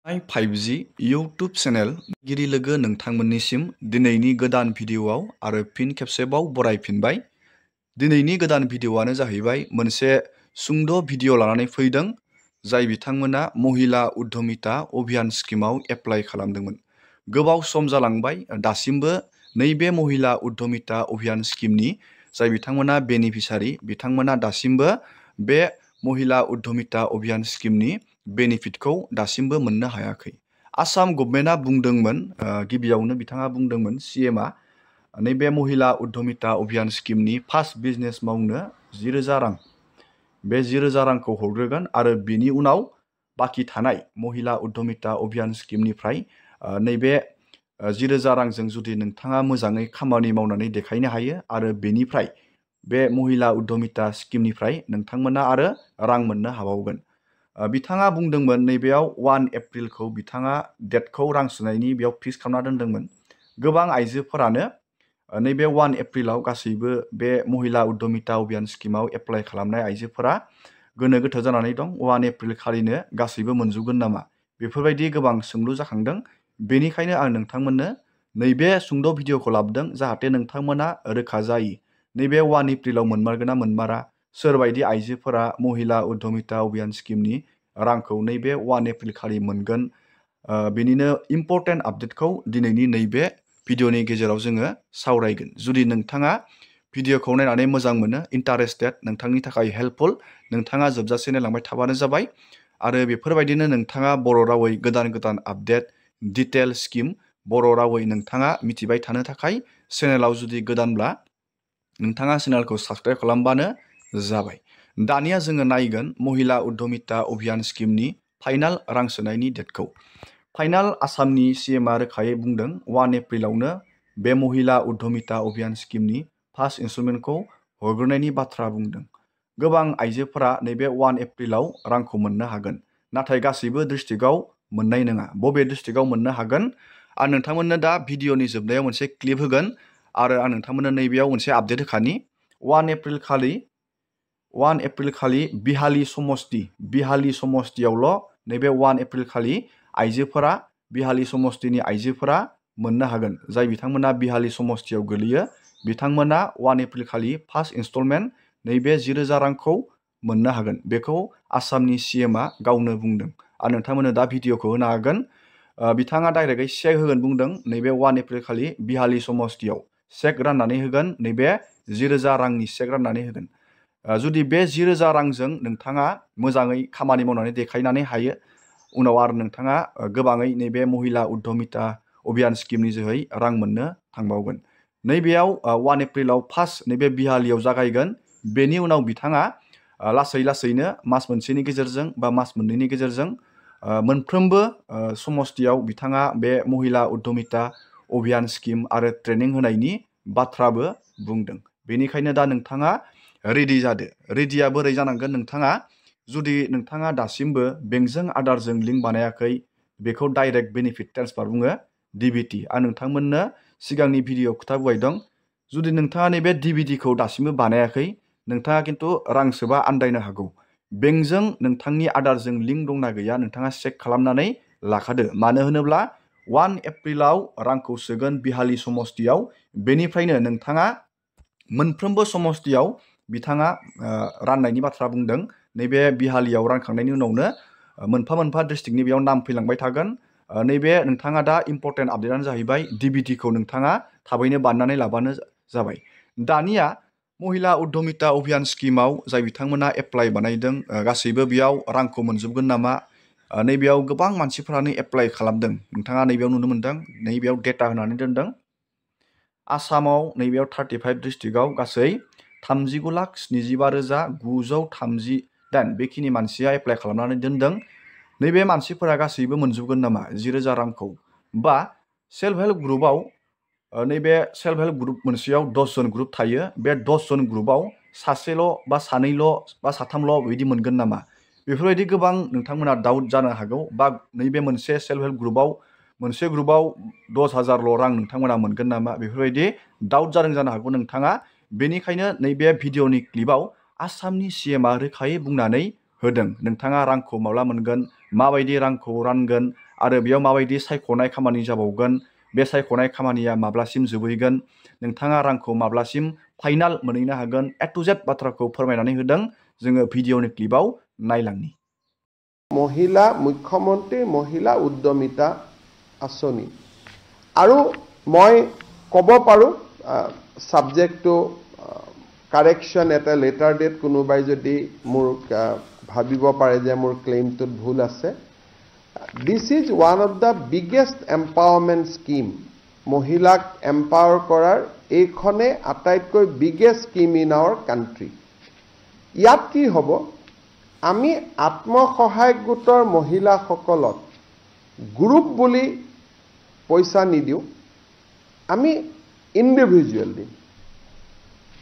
5G YouTube channel Giri लोगो नोंथांमोननिसिम दिनैनि गोदान भिडिअ'आव आरो फिन खेबसेबाव बरायफिनबाय। दिनैनि गोदान भिडिअ'आनो जाहैबाय मोनसे सुंद' भिडिअ' लानानै फैदों जाय बिथांमोना महिला उद्यमिता अभियान स्किमाव एप्लाइ खालामदोंमोन। गोबाव सम जालांबाय दासिमबो नैबे महिला उद्यमिता अभियान स्किमनि जाय बिथांमोना बेनिफिसारि बिथांमोना दासिमबो बे महिला उद्यमिता अभियान स्किमनि बेनिफिटखौ दासिमबो मोननो हायाखै। आसाम गभर्नमेन्टआ बुंदोंमोन गिबियावनो बिथाङा बुंदोंमोन CMआ नैबे महिला उद्यमिता अभियान स्किमनि फार्स्ट बिजनेस मावनो 10,000 रां बे 10,000 रांखौ हरग्रोगोन आरो बिनि उनाव बाखि थानाय महिला उद्यमिता अभियान स्किमनिफ्राय नैबे 10,000 रांजों जुदि नोंथाङा मोजाङै खामानि मावनानै देखायनो हायो आरो बेनिफ्राय बे महिला उद्यमिता स्किमनिफ्राय नोंथांमोना आरो रां मोननो हाबावगोन। बिथाङा बुंदोंमोन नैबेयाव 1 एप्रिलखौ बिथाङा डेटखौ रां सोनायनि बेयाव फिक्स खालामना दोनदोंमोन। गोबां आइजोफोरानो नैबे 1 एप्रिलाव गासैबो बे महिला उद्यमिता अभियान स्किमाव एप्लाइ खालामनाय आइजोफोरा गोनो गोथो जानानै दं। 1 एप्रिल खालिनो गासैबो मोनजोबगोन नामा बेफोरबायदि गोबां सोंलु जाखांदों। बेनिखायनो आं नोंथांमोननो नैबे सुंद' भिडिअ'खौ लाबोदों जाहाथे नोंथांमोना रोखा जायो नैबे 1 एप्रिलाव मोनमारगोन ना मोनमारा, सोरबायदि आइजोफोरा महिला उद्यमिता अभियान स्किमनि रांखौ नैबे 1 एप्रिल खालि मोनगोन। बेनिनो इम्परटेन्ट आपडेटखौ दिनैनि नैबे भिडिअ'नि गेजेराव जोङो सावरायगोन। जुदि नोंथाङा भिडिअ'खौ नायनानै मोजां मोनो, इन्टारेस्टेड, नोंथांनि थाखाय हेल्पफुल, नोंथाङा जोबजासे नायलांबाय थाबानो जाबाय। आरो बेफोरबायदिनो नोंथाङा बर' रावै गोदान गोदान आपडेट डिटेल स्किम बर' रावै नोंथाङा मिथिबाय थानो थाखाय चेनेलाव जुदि गोदानब्ला नोंथाङा चेनेलखौ साबस्क्राइब खालामबानो जाबाय। दानिया जोङो नायगोन महिला उद्यमिता अभियान स्किमनि फाइनाल रां सोनायनि डेटखौ। फाइनाल आसामनि CMआ रोखायै बुंदों 1 एप्रिलावनो बे महिला उद्यमिता अभियान स्किमनि फार्स्ट इनस्टलमेन्टखौ हरग्रोनायनि बाथ्रा बुंदों। गोबां आइजोफोरा नैबे 1 एप्रिलाव रांखौ मोननो हागोन, नाथाय गासैबो डिस्ट्रिक्टआव मोननाय नङा। बबे डिस्ट्रिक्टआव मोननो हागोन आं नोंथांमोननो दा भिडिअ'नि जोबनायाव मोनसे क्लिप होगोन आरो आं नोंथांमोननो नैबेयाव मोनसे आपडेट होखानि। 1 एप्रिल खालि बिहाली समस्तियावल' नैबे 1 एप्रिल खालि आइजोफोरा बिहाली समस्तिनि आइजोफोरा मोननो हागोन। जाय बिथांमोना बिहाली समस्तियाव गोलैयो बिथांमोना 1 एप्रिल खालि फार्स्ट इनस्टलमेन्ट नैबे 10,000 रांखौ मोननो हागोन। बेखौ आसामनि CMआ गावनो बुंदों। आं नोंथांमोननो दा भिडिअ'खौ होनो हागोन। बिथाङा डाइरेक्टयै चेक होगोन बुंदों नैबे 1 एप्रिल खालि बिहाली समस्तियाव चेक राननानै होगोन, नैबे 10,000 रांनि चेक राननानै होगोन। जुदि बे 10,000 रांजों नोंथाङा मोजाङै खामानि मावनानै देखायनानै हायो उनाव आरो नोंथाङा गोबाङै नैबे महिला उद्यमिता अभियान स्किमनि जोहै रां मोननो थांबावगोन। नैबेयाव 1 एप्रिलाव फार्स्ट नैबे बिहालीयाव जागायगोन। बेनि उनाव बिथाङा लासै लासैनो मास मोनसेनि गेजेरजों बा मास मोननैनि गेजेरजों मोनफ्रोमबो समस्तियाव बिथाङा बे महिला उद्यमिता अभियान स्किम आरो ट्रेनिं होनायनि बाथ्राबो बुंदों। बेनिखायनो दा नोंथाङा रेडि जादो। रेडिया बोरै जानांगोन नोंथाङा जुदि नोंथाङा दासिमबो बेंकजों आधारजों लिंक बानायाखै बेखौ डाइरेक्ट बेनिफिट ट्रेन्सफार बुङो DBT। आं नोंथांमोननो सिगांनि भिडिअ खोथाबोबाय दं। जुदि नोंथाङा नैबे DBTखौ दासिमबो बानायाखै नोंथाङा खिन्थु रां सोबा आन्दायनो हागौ। बेंकजों नोंथांनि आधारजों लिंक दंना गैया नोंथाङा चेक खालामनानै लाखादो। मानो होनोब्ला 1 एप्रिलाव रांखौ सोगोन बिहाली समस्तियाव, बेनिफ्रायनो नोंथाङा मोनफ्रोमबो समस्तियाव बिथाङा राननायनि बाथ्रा बुंदों। नैबे बिहालीयाव रानखांनायनि उनावनो मोनफा मोनफा डिस्ट्रिक्टनि बेयाव नाम फैलांबाय थागोन। नैबे नोंथाङा दा इम्परटेन्ट आपडेटआनो जाहैबाय DBTखौ नोंथाङा थाबैनो बानायनानै लाबानो जाबाय। दानिया महिला उद्यमिता अभियान स्किमाव जाय बिथांमोना एप्लाइ बानायदों गासैबो बेयाव रांखौ मोनजोबगोन नामा? नैबेयाव गोबां मानसिफोरानो एप्लाइ खालामदों। नोंथाङा नैबेयाव नुनो मोनदों, नैबेयाव डेटा होनानै दोनदों। आसामाव नैबेयाव 35 डिस्ट्रिक्टआव गासै 39,75,938 बेखिनि मानसिया एप्लाइ खालामनानै दोनदों। नैबे मानसिफोरा गासैबो मोनजोबगोन नामा 10,000 रांखौ? बा सेल्फ हेल्प ग्रुपआव नैबे सेल्फ हेल्प ग्रुप मोनसेयाव 10 जन ग्रुप थायो। बे 10 जन ग्रुपआव सासेल' बा सानैल' बा साथामल' बिदि मोनगोन नामा? बेफोरबायदि गोबां नोंथांमोना डाउट जानो हागौ। बा नैबे मोनसे सेल्फ हेल्प ग्रुपआव मोनसे ग्रुपआव 10,000ल' रां नोंथांमोना मोनगोन नामा? बेफोरबायदि डाउट जानो हागौ नोंथाङा। बेनिखायनो नैबे भिडिअ'नि क्लिपआव आसामनि CMआ रोखायै बुंनानै होदों नोंथाङा रांखौ माब्ला मोनगोन माबायदि रांखौ रानगोन आरो बेयाव माबायदि सायख'नाय खामानि जाबावगोन बे सायख'नाय खामानिया माब्लासिम जोबहैगोन नोंथाङा रांखौ माब्लासिम फाइनाल मोनहैनो हागोन ए टु जेड बाथ्राखौ फोरमायनानै होदों जोङो भिडिअनि क्लिपाव नायलांनि महिला मुख्यमंत्री महिला उद्यमिता आसनी আৰু মই ক'ব পাৰোঁ সাবজেক্টটো কাৰেকশ্যন এটা লেটাৰ ডেট কোনোবাই যদি মোৰ ভাবিব পাৰে যে মোৰ ক্লেইমটোত ভুল আছে this is one of the biggest empowerment scheme মহিলাক এম্পাৱাৰ কৰাৰ এইখনে আটাইতকৈ biggest scheme in our country ইয়াত কি হ'ব আমি আত্মসহায়ক গোটৰ মহিলাসকলক গ্ৰুপ বুলি পইচা নিদিওঁ আমি ইণ্ডিভিজুৱেল দিম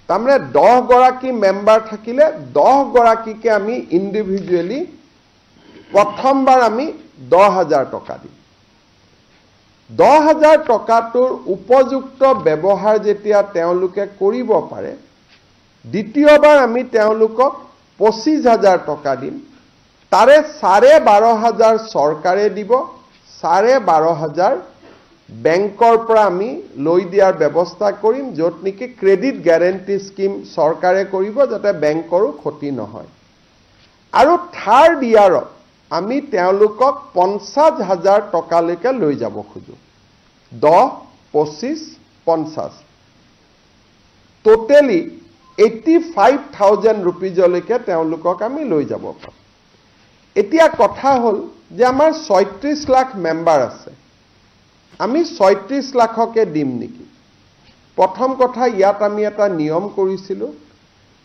তাৰমানে 10 গৰাকী মেম্বাৰ থাকিলে 10 গৰাকীকে আমি ইণ্ডিভিজুৱেলি প্ৰথমবাৰ আমি 10,000 টকা দিম 10,000 টকাটোৰ উপযুক্ত ব্যৱহাৰ যেতিয়া তেওঁলোকে কৰিব পাৰে দ্বিতীয়বাৰ আমি তেওঁলোকক 25,000 টকা দিম তাৰে 12,500 চৰকাৰে দিব 12,500 বেংকৰ পৰা আমি লৈ দিয়াৰ ব্যৱস্থা কৰিম য'ত নেকি ক্ৰেডিট গ্যাৰেণ্টি স্কিম চৰকাৰে কৰিব যাতে বেংকৰো ক্ষতি নহয় আৰু থাৰ্ড ইয়াৰত আমি তেওঁলোকক 50,000 টকালৈকে লৈ যাব খোজো 10, 25, 50 টোটেলি 85,000 rupeesলৈকে তেওঁলোকক আমি লৈ যাব পাৰোঁ এতিয়া কথা হ'ল যে আমাৰ 36 লাখ মেম্বাৰ আছে আমি 36 লাখকে দিম নেকি প্ৰথম কথা ইয়াত আমি এটা নিয়ম কৰিছিলোঁ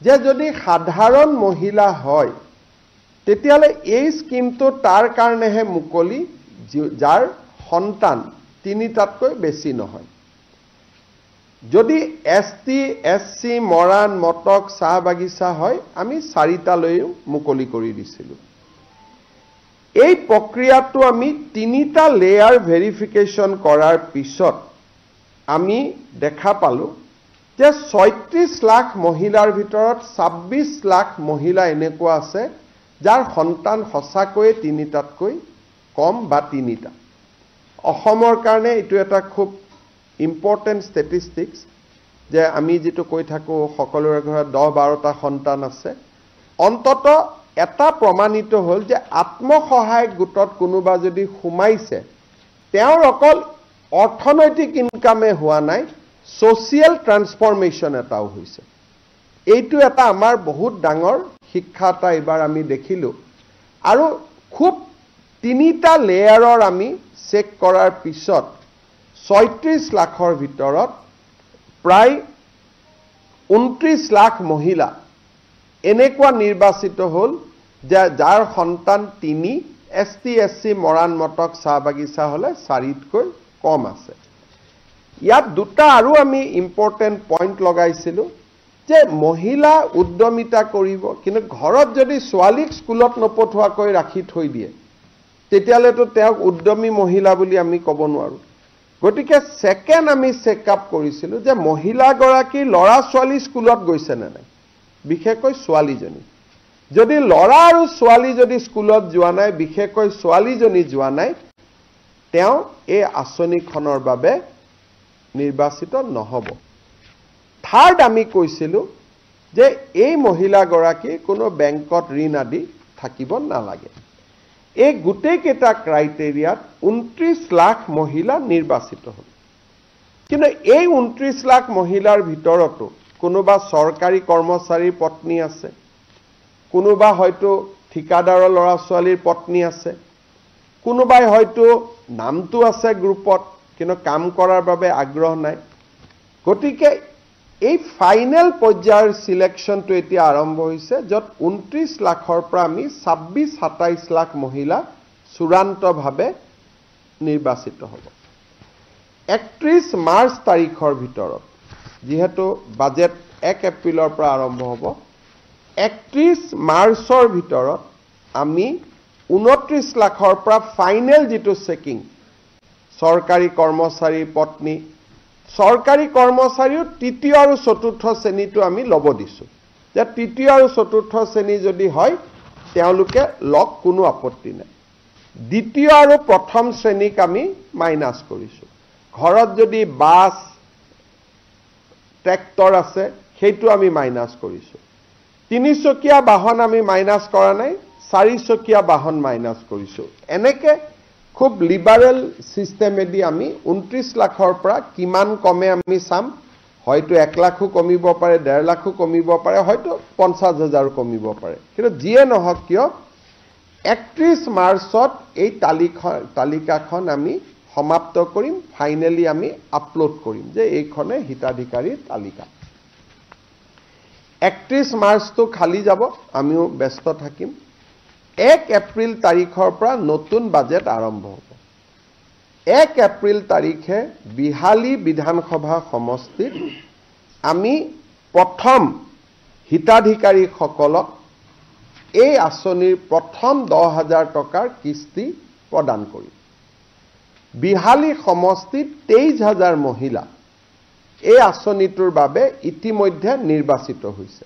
যে যদি সাধাৰণ মহিলা হয় তেতিয়ালে এই স্কিমটো তাৰ কাৰণেহে মুকলি যাৰ সন্তান তিনিটাতকৈ বেছি নহয় যদি এসটি এসসি মৰাণ মটক চাহ বাগিচা হয় আমি 4টা লৈও মুকলি কৰি দিছিলোঁ এই প্ৰক্ৰিয়াটো আমি 3টা লেয়াৰ ভেৰিফিকেশ্যন কৰাৰ পিছত আমি দেখা পালো যে 36 লাখ মহিলাৰ ভিতৰত 26 লাখ মহিলা এনেকুৱা আছে যাৰ সন্তান সঁচাকৈ 3টাতকৈ কম বা 3টা অসমৰ কাৰণে এটো এটা খুব ইম্পৰ্টেন্ট ষ্টেটিষ্টিক্স যে আমি যেটো কৈ থাকো সকলোৰে ঘৰত 10-12টা সন্তান আছে অন্তত এটা প্ৰমাণিত হ'ল যে আত্মসহায়ক গোটত কোনোবা যদি সোমাইছে তেওঁৰ অকল অৰ্থনৈতিক ইনকামে হোৱা নাই সোশিয়াল ট্ৰান্সফৰমেশন এটাও হৈছে এইটো এটা আমাৰ বহুত ডাঙৰ শিক্ষা এটা এবাৰ আমি দেখিলো আৰু খুব 3টা লেয়াৰৰ আমি চেক কৰাৰ পিছত 36 লাখৰ ভিতৰত প্ৰায় 29 লাখ মহিলা এনেকুৱা নিৰ্বাচিত হ'ল যে যাৰ সন্তান 3 এসটি এসসি মৰাণ মটক চাহ বাগিচা হলে 4তকৈ কম আছে ইয়াত দুটা আৰু আমি ইম্পৰ্টেন্ট পইণ্ট লগাইছিলোঁ যে মহিলা উদ্যমিতা কৰিব কিন্তু ঘৰত যদি ছোৱালীক স্কুলত নপঠোৱাকৈ ৰাখি থৈ দিয়ে তেতিয়ালেতো তেওঁক উদ্যমী মহিলা বুলি আমি ক'ব নোৱাৰো গতিকে সেকেন্ড আমি চেকআপ কৰিছিলোঁ যে মহিলা গৰাকী লৰা ছোৱালী স্কুলত গৈছে নে নাই বিশেষকৈ ছোৱালীজনী যদি লৰা আৰু ছোৱালী যদি স্কুলত যোৱা নাই বিশেষকৈ ছোৱালীজনী যোৱা নাই তেওঁ এই আঁচনিখনৰ বাবে নিৰ্বাচিত নহব থাৰ্ড আমি কৈছিলোঁ যে এই মহিলা গৰাকী কোনো বেংকত ঋণ আদি থাকিব নালাগে এই গোটেই কেইটা ক্ৰাইটেৰিয়াত 29 লাখ মহিলা নিৰ্বাচিত হ'ল কিন্তু এই 29 লাখ মহিলাৰ ভিতৰতো কোনোবা চৰকাৰী কৰ্মচাৰীৰ পত্নী আছে কোনোবা হয়তো ঠিকাদাৰৰ ল'ৰা ছোৱালীৰ পত্নী আছে কোনোবাই হয়তো নামটো আছে গ্ৰুপত কিন্তু কাম কৰাৰ বাবে আগ্ৰহ নাই গতিকে এই ফাইনেল পৰ্যায়ৰ সিলেকশনটো এতিয়া আৰম্ভ হৈছে যত 29 লাখৰ পৰা আমি 26-27 লাখ মহিলা চূড়ান্তভাৱে নিৰ্বাচিত হ'ব 31 মাৰ্চ তাৰিখৰ ভিতৰত যেহেতু বাজেট 1 এপ্ৰিলৰ পৰা আৰম্ভ হ'ব 31 মাৰ্চৰ ভিতৰত আমি 29 লাখৰ পৰা ফাইনেল যেটো চেকিং চৰকাৰী কৰ্মচাৰী পত্নী চৰকাৰী কৰ্মচাৰীও তৃতীয় আৰু চতুৰ্থ শ্ৰেণীটো আমি লব দিছো যে তৃতীয় আৰু চতুৰ্থ শ্ৰেণী যদি হয় তেওঁলোকে লওক, কোনো আপত্তি নাই। দ্বিতীয় আৰু প্ৰথম শ্ৰেণীক আমি মাইনাছ কৰিছোঁ। ঘৰত যদি বাছ ট্ৰেক্টৰ আছে সেইটো আমি মাইনাছ কৰিছোঁ। 3 চকীয়া বাহন আমি মাইনাছ কৰা নাই, 4 চকীয়া বাহন মাইনাছ কৰিছোঁ। এনেকে খুব লিবাৰেল চিষ্টেমেদি আমি 29 লাখৰ পৰা কিমান কমে আমি চাম। হয়তো 1 লাখো কমিব পাৰে, 1.5 লাখো কমিব পাৰে, হয়তো 50,000 কমিব পাৰে। কিন্তু যিয়ে নহওক কিয় 31 মাৰ্চত এই তালিকাখন আমি সমাপ্ত কৰিম, ফাইনেলি আমি আপলোড কৰিম যে এইখনে হিতাধিকাৰীৰ তালিকা। 31 মাৰ্চটো খালি যাব, আমিও ব্যস্ত থাকিম। 1 এপ্ৰিল তাৰিখৰ পৰা নতুন বাজেট আৰম্ভ হ'ব। 1 এপ্ৰিল তাৰিখে বিহালী বিধানসভা সমষ্টিত আমি প্ৰথম হিতাধিকাৰীসকলক এই আঁচনিৰ প্ৰথম 10,000 টকাৰ কিস্তি প্ৰদান কৰিম। বিহালী সমষ্টিত 23,000 মহিলা এই আঁচনিটোৰ বাবে ইতিমধ্যে নিৰ্বাচিত হৈছে।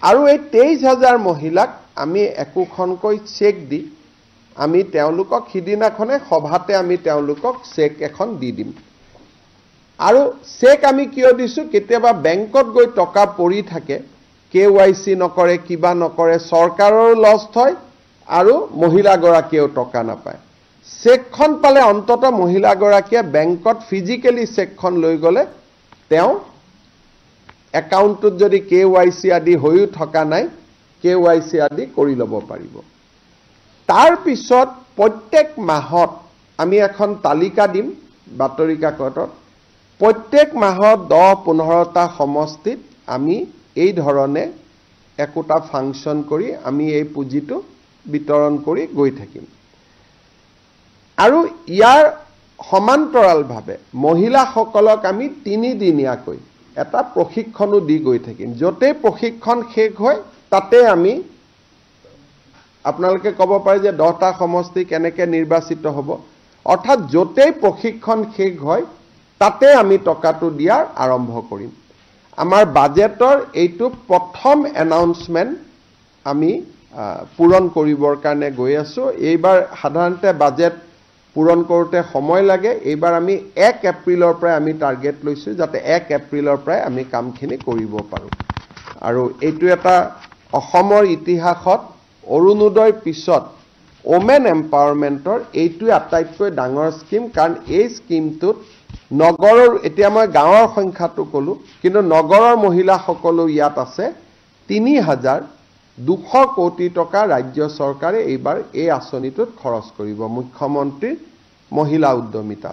আৰু এই 23,000 মহিলাক আমি একোখনকৈ চেক দি আমি তেওঁলোকক সিদিনাখনে সভাতে আমি তেওঁলোকক চেক এখন দি দিম। আৰু চেক আমি কিয় দিছোঁ, কেতিয়াবা বেংকত গৈ টকা পৰি থাকে, KYC নকৰে, কিবা নকৰে, চৰকাৰৰ লছ হয় আৰু মহিলাগৰাকীয়েও টকা নাপায়। চেকখন পালে অন্তত মহিলাগৰাকীয়ে বেংকত ফিজিকেলি চেকখন লৈ গ'লে তেওঁ একাউণ্টটোত যদি KYC আদি হৈও থকা নাই, KYC আদি কৰি ল'ব পাৰিব। তাৰ পিছত প্ৰত্যেক মাহত আমি এখন তালিকা দিম বাতৰি কাকতত। প্ৰত্যেক মাহত 10-15টা সমষ্টিত আমি এই ধৰণে একোটা ফাংচন কৰি আমি এই পুঁজিটো বিতৰণ কৰি গৈ থাকিম। আৰু ইয়াৰ সমান্তৰালভাৱে মহিলাসকলক আমি 3 দিনীয়াকৈ এটা প্ৰশিক্ষণো দি গৈ থাকিম। য'তেই প্ৰশিক্ষণ শেষ হয় তাতে আমি, আপোনালোকে ক'ব পাৰে যে 10টা সমষ্টি কেনেকৈ নিৰ্বাচিত হ'ব, অৰ্থাৎ য'তেই প্ৰশিক্ষণ শেষ হয় তাতে আমি টকাটো দিয়াৰ আৰম্ভ কৰিম। আমাৰ বাজেটৰ এইটো প্ৰথম এনাউন্সমেণ্ট আমি পূৰণ কৰিবৰ কাৰণে গৈ আছোঁ। এইবাৰ সাধাৰণতে বাজেট পূৰণ কৰোঁতে সময় লাগে। এইবাৰ আমি 1 এপ্ৰিলৰ পৰাই আমি টাৰ্গেট লৈছোঁ যাতে 1 এপ্ৰিলৰ পৰাই আমি কামখিনি কৰিব পাৰোঁ। আৰু এইটো এটা অসমৰ ইতিহাসত অৰুণোদয়ৰ পিছত ওমেন এম্পাৱাৰমেণ্টৰ এইটোৱে আটাইতকৈ ডাঙৰ স্কিম। কাৰণ এই স্কিমটোত নগৰৰ, এতিয়া মই গাঁৱৰ সংখ্যাটো ক'লোঁ, কিন্তু নগৰৰ মহিলাসকলো ইয়াত আছে। 3,200 কোটি টকা ৰাজ্য চৰকাৰে এইবাৰ এই আঁচনিটোত খৰচ কৰিব। মুখ্যমন্ত্ৰীৰ মহিলা উদ্যমিতা।